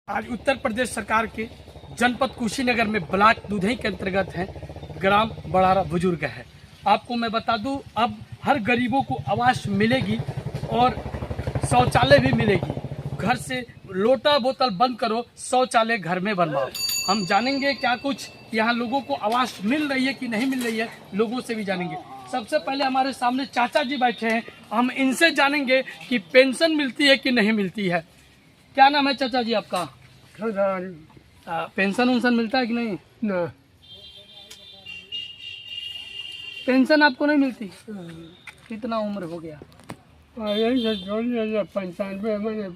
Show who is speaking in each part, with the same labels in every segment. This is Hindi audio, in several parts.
Speaker 1: आज उत्तर प्रदेश सरकार के जनपद कुशीनगर में ब्लॉक दुधई के अंतर्गत है ग्राम बड़ारा बुजुर्ग है। आपको मैं बता दूं, अब हर गरीबों को आवास मिलेगी और शौचालय भी मिलेगी। घर से लोटा बोतल बंद करो, शौचालय घर में बनवाओ। हम जानेंगे क्या कुछ यहाँ लोगों को आवास मिल रही है कि नहीं मिल रही है, लोगों से भी जानेंगे। सबसे पहले हमारे सामने चाचा जी बैठे हैं, हम इनसे जानेंगे कि पेंशन मिलती है कि नहीं मिलती है। क्या नाम है चाचा जी आपका? पेंशन उनसन मिलता है कि नहीं?
Speaker 2: ना,
Speaker 1: पेंशन आपको नहीं मिलती? कितना उम्र हो गया?
Speaker 2: यही से जोड़ लिया 95 मैंने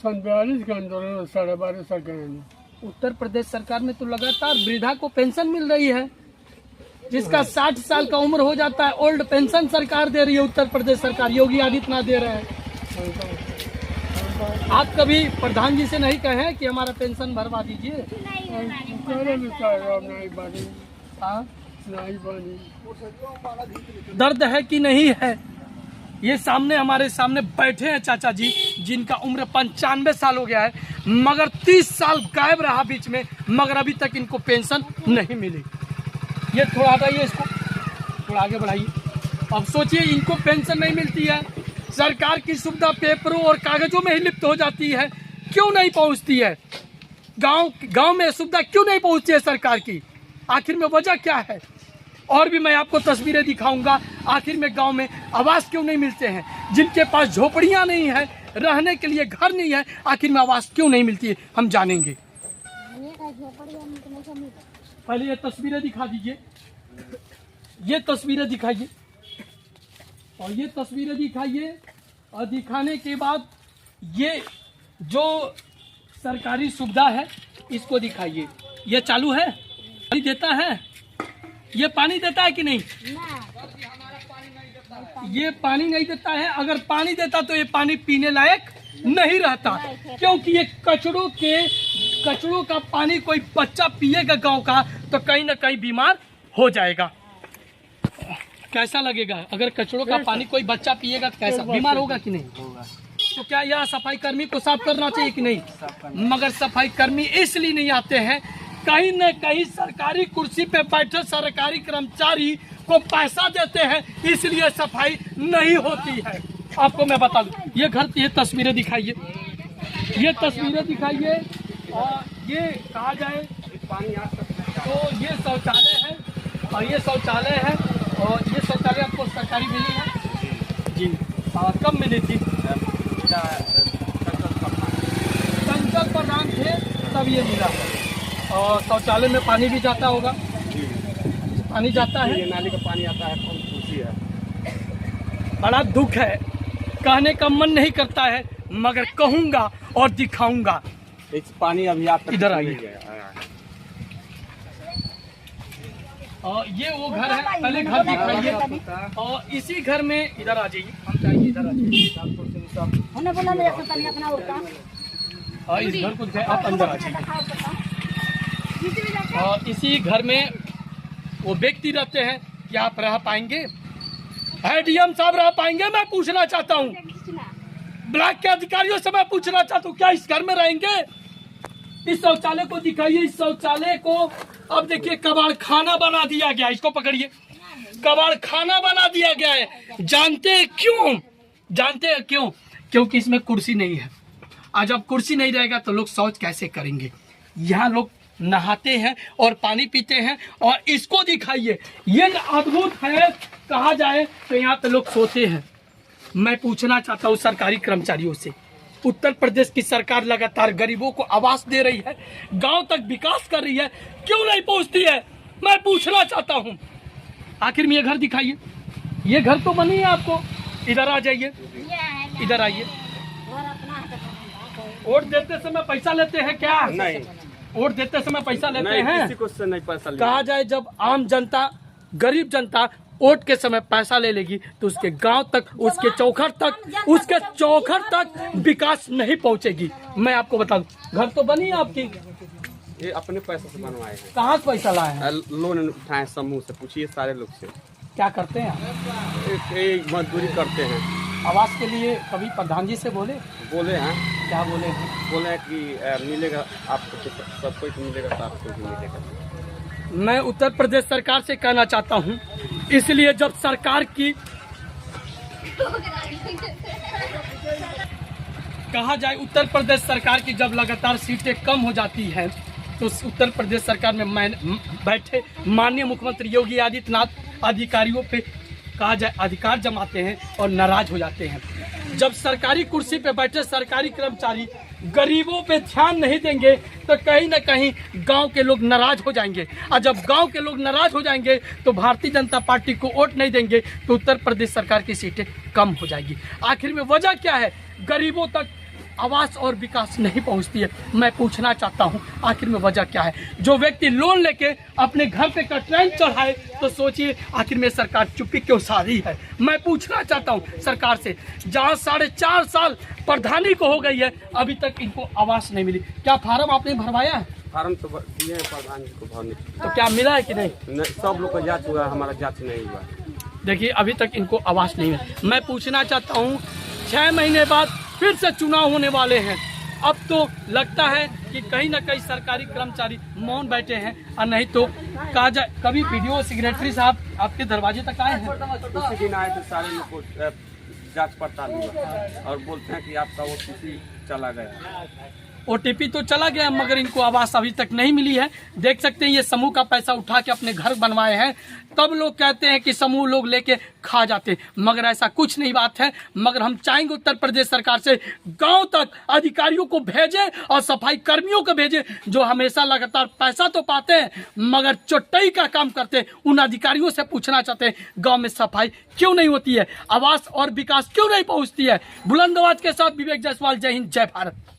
Speaker 2: 42 के आंदोलन 12.5 साल के।
Speaker 1: उत्तर प्रदेश सरकार में तो लगातार वृद्धा को पेंशन मिल रही है। जिसका 60 साल का उम्र हो जाता है, ओल्ड पेंशन सरकार दे रही है। उत्तर प्रदेश सरकार योगी आदित्यनाथ दे रहे हैं। आप कभी प्रधान जी से नहीं कहे कि हमारा पेंशन भरवा दीजिए? हाँ? दर्द है कि नहीं है? ये सामने हमारे सामने बैठे हैं चाचा जी, जिनका उम्र 95 साल हो गया है, मगर 30 साल गायब रहा बीच में, मगर अभी तक इनको पेंशन नहीं मिली। ये थोड़ा हटाइए, इसको थोड़ा आगे बढ़ाइए। अब सोचिए, इनको पेंशन नहीं मिलती है। सरकार की सुविधा पेपरों और कागजों में ही लिप्त हो जाती है, क्यों नहीं पहुंचती है? गांव में सुविधा क्यों नहीं पहुंचती है सरकार की? आखिर में वजह क्या है? और भी मैं आपको तस्वीरें दिखाऊंगा। आखिर में गांव में आवास क्यों नहीं मिलते हैं? जिनके पास झोपड़ियां नहीं है, रहने के लिए घर नहीं है, आखिर में आवास क्यों नहीं मिलती है, हम जानेंगे। पहले ये तस्वीरें दिखा दीजिए, ये तस्वीरें दिखाइए और ये तस्वीरें दिखाइए, और दिखाने के बाद ये जो सरकारी सुविधा है इसको दिखाइए। ये चालू है? पानी देता है? ये पानी देता है कि नहीं? ये पानी नहीं देता है। अगर पानी देता तो ये पानी पीने लायक नहीं रहता, क्योंकि ये कचड़ों का पानी कोई बच्चा पिएगा गांव का तो कहीं ना कहीं बीमार हो जाएगा। कैसा लगेगा अगर कचड़ों का पानी कोई बच्चा पिएगा तो कैसा बीमार होगा कि नहीं होगा? तो क्या यह सफाई कर्मी को साफ करना चाहिए कि नहीं? मगर सफाई कर्मी इसलिए नहीं आते हैं, कहीं न कहीं सरकारी कुर्सी पे बैठे सरकारी कर्मचारी को पैसा देते हैं, इसलिए सफाई नहीं होती है। आपको मैं बता दूं, ये घर, ये तस्वीरें दिखाइए, ये तस्वीरें दिखाइए। और ये कहा जाए तो ये शौचालय है, और ये शौचालय है, और ये शौचालय आपको सरकारी मिली है जी? कब मिली थी? संसद प्रधान थे तब ये मिला। और शौचालय में पानी भी जाता होगा? पानी जाता है,
Speaker 2: ये नाली का पानी आता है, कौन खुशी है।
Speaker 1: बड़ा दुख है, कहने का मन नहीं करता है, मगर कहूंगा और दिखाऊंगा।
Speaker 2: इस पानी अभी आप
Speaker 1: इधर आइए। और ये वो घर है, पहले घर दिखाइए। और इसी घर में, इधर आ जाइए, हम चाहिए इधर आ जाइए। और इस घर को आप अंदर आ जाइए। और इसी घर में वो व्यक्ति रहते हैं, क्या आप रह पाएंगे? डीएम साहब रह पाएंगे? मैं पूछना चाहता हूँ, ब्लॉक के अधिकारियों से मैं पूछना चाहता हूँ, क्या इस घर में रहेंगे? इस शौचालय को दिखाइए। इस शौचालय को अब देखिए कबाड़ खाना बना दिया गया। इसको पकड़िए, कबाड़ खाना बना दिया गया है। जानते हैं क्यों? जानते हैं क्यों? क्योंकि इसमें कुर्सी नहीं है। आज अब कुर्सी नहीं रहेगा तो लोग शौच कैसे करेंगे? यहाँ लोग नहाते हैं और पानी पीते हैं। और इसको दिखाइए, ये अद्भुत है, कहा जाए तो यहाँ पे लोग सोते हैं। मैं पूछना चाहता हूँ सरकारी कर्मचारियों से, उत्तर प्रदेश की सरकार लगातार गरीबों को आवास दे रही है, गांव तक विकास कर रही है, क्यों नहीं पहुंचती है? मैं पूछना चाहता हूं। आखिर में ये घर दिखाइए, ये घर तो बनी है आपको। इधर आ जाइए, इधर आइए। वोट देते समय पैसा लेते हैं क्या?
Speaker 2: नहीं,
Speaker 1: वोट देते समय पैसा लेते
Speaker 2: नहीं,
Speaker 1: हैं?
Speaker 2: किसी को से नहीं पैसा लेना।
Speaker 1: कहा जाए जब आम जनता, गरीब जनता वोट के समय पैसा ले लेगी तो उसके गांव तक, उसके चौखट तक विकास नहीं पहुंचेगी। मैं आपको बता दूं, घर तो बनी है आपकी,
Speaker 2: ये अपने पैसे से बनवाए हैं।
Speaker 1: कहाँ से पैसा लाए हैं?
Speaker 2: लोन उठाए समूह से, पूछिए सारे लोग से।
Speaker 1: क्या करते हैं?
Speaker 2: एक मजदूरी करते हैं।
Speaker 1: आवास के लिए कभी प्रधान जी से बोले?
Speaker 3: बोले हैं,
Speaker 1: क्या बोले हैं?
Speaker 3: बोले हैं कि मिलेगा आपको, तो सबको तो मिलेगा, तो आपको भी मिलेगा।
Speaker 1: मैं उत्तर प्रदेश सरकार से कहना चाहता हूं, इसलिए जब सरकार की कहा जाए, उत्तर प्रदेश सरकार की जब लगातार सीटें कम हो जाती हैं तो उत्तर प्रदेश सरकार में बैठे माननीय मुख्यमंत्री योगी आदित्यनाथ अधिकारियों पे कहा जाए अधिकार जमाते हैं और नाराज हो जाते हैं। जब सरकारी कुर्सी पे बैठे सरकारी कर्मचारी गरीबों पे ध्यान नहीं देंगे तो कहीं ना कहीं गांव के लोग नाराज हो जाएंगे, और जब गांव के लोग नाराज हो जाएंगे तो भारतीय जनता पार्टी को वोट नहीं देंगे तो उत्तर प्रदेश सरकार की सीटें कम हो जाएगी। आखिर में वजह क्या है? गरीबों तक आवास और विकास नहीं पहुंचती है। मैं पूछना चाहता हूं आखिर में वजह क्या है? जो व्यक्ति लोन लेके अपने घर पे कटरैन चढ़ाए तो सोचिए आखिर में सरकार चुप्पी क्यों साधी है। मैं पूछना चाहता हूं सरकार से, जहां 4.5 साल प्रधानी को हो गई है अभी तक इनको आवास नहीं मिली। क्या फार्म आपने भरवाया है?
Speaker 3: फार्म तो दिए हैं प्रधान जी को भरने,
Speaker 1: तो क्या मिला है कि नहीं?
Speaker 3: सब लोग का जांच हुआ, हमारा जांच नहीं हुआ।
Speaker 1: देखिए अभी तक इनको आवास नहीं मिला। मैं पूछना चाहता हूँ 6 महीने बाद फिर से चुनाव होने वाले हैं, अब तो लगता है कि कहीं ना कहीं सरकारी कर्मचारी मौन बैठे हैं, और नहीं तो कहा जाए कभी वीडियो सेक्रेटरी साहब आपके दरवाजे तक आए हैं?
Speaker 3: उसी दिन आए थे, सारे लोग को जांच पड़ताल हुआ और बोलते हैं कि आपका OTP चला गया।
Speaker 1: OTP तो चला गया मगर इनको आवास अभी तक नहीं मिली है। देख सकते हैं ये समूह का पैसा उठा के अपने घर बनवाए हैं, तब लोग कहते हैं कि समूह लोग लेके खा जाते, मगर ऐसा कुछ नहीं बात है। मगर हम चाहेंगे उत्तर प्रदेश सरकार से गांव तक अधिकारियों को भेजे और सफाई कर्मियों को भेजे, जो हमेशा लगातार पैसा तो पाते हैं मगर चोटई का काम करते हैं। उन अधिकारियों से पूछना चाहते हैं गांव में सफाई क्यों नहीं होती है, आवास और विकास क्यों नहीं पहुंचती है। बुलंद आवाज के साथ विवेक जायसवाल, जय हिंद, जय भारत।